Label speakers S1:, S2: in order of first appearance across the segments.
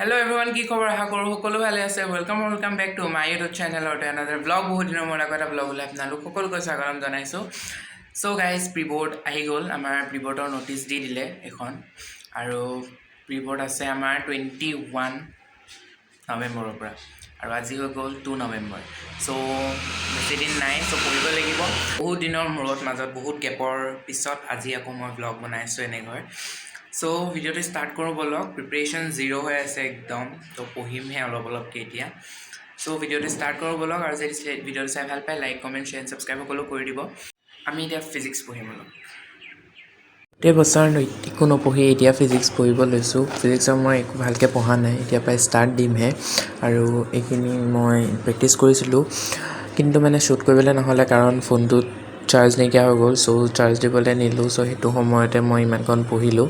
S1: Hello everyone, কি খবৰ আশা কৰোঁ সকলো ভালে আছে welcome back to my YouTube চেনেলৰ এনাদাৰ ব্লগ বহুত দিনৰ মূৰত এটা ব্লগ ওলাই আপোনালোক সকলোকে স্বাগতম জনাইছোঁ সো গাইজ প্ৰিবৰ্ড আহি গ'ল আমাৰ প্ৰিবৰ্ডৰ নটিচ দি দিলে এখন আৰু প্ৰিবৰ্ড আছে আমাৰ 21 নৱেম্বৰৰ পৰা আৰু আজি হৈ গ'ল 2 নৱেম্বৰ সো বেছিদিন নাই সো পঢ়িব লাগিব বহুত দিনৰ মূৰত মাজত বহুত গেপৰ পিছত আজি আকৌ মই ব্লগ বনাইছোঁ এনেকৈ সো ভিডিওটো স্টাৰ্ট কৰোঁ বলক প্ৰিপাৰেশ্যন জিৰ' হৈ আছে একদম তো পঢ়িমহে অলপকৈ এতিয়া সো ভিডিওটো স্টাৰ্ট কৰোঁ বলক আৰু যদি ভিডিওটো চাই ভাল পায় লাইক কমেণ্ট শ্বেয়াৰ ছাবস্ক্ৰাইব সকলো কৰি দিব আমি এতিয়া ফিজিক্স পঢ়িম অলপ গোটেই বছৰ একো নপঢ়ি এতিয়া ফিজিক্স পঢ়িব লৈছোঁ ফিজিক্সৰ মই একো ভালকৈ পঢ়া নাই এতিয়া পৰাই ষ্টাৰ্ট দিমহে আৰু এইখিনি মই প্ৰেক্টিছ কৰিছিলোঁ কিন্তু মানে শ্বুট কৰিবলৈ নহ'লে কাৰণ ফোনটোত চাৰ্জ নাইকিয়া হৈ গ'ল চ' চাৰ্জ দিবলৈ নিলোঁ চ' সেইটো সময়তে মই ইমানকণ পঢ়িলোঁ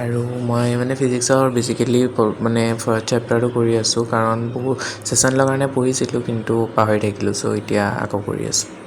S1: আৰু মই মানে ফিজিক্সৰ বেচিকেলি মানে ফাৰ্ষ্ট চেপ্টাৰটো কৰি আছোঁ কাৰণ বহুত ছেশ্যনৰ কাৰণে পঢ়িছিলোঁ কিন্তু পাহৰি থাকিলোঁ চ' এতিয়া আকৌ কৰি আছোঁ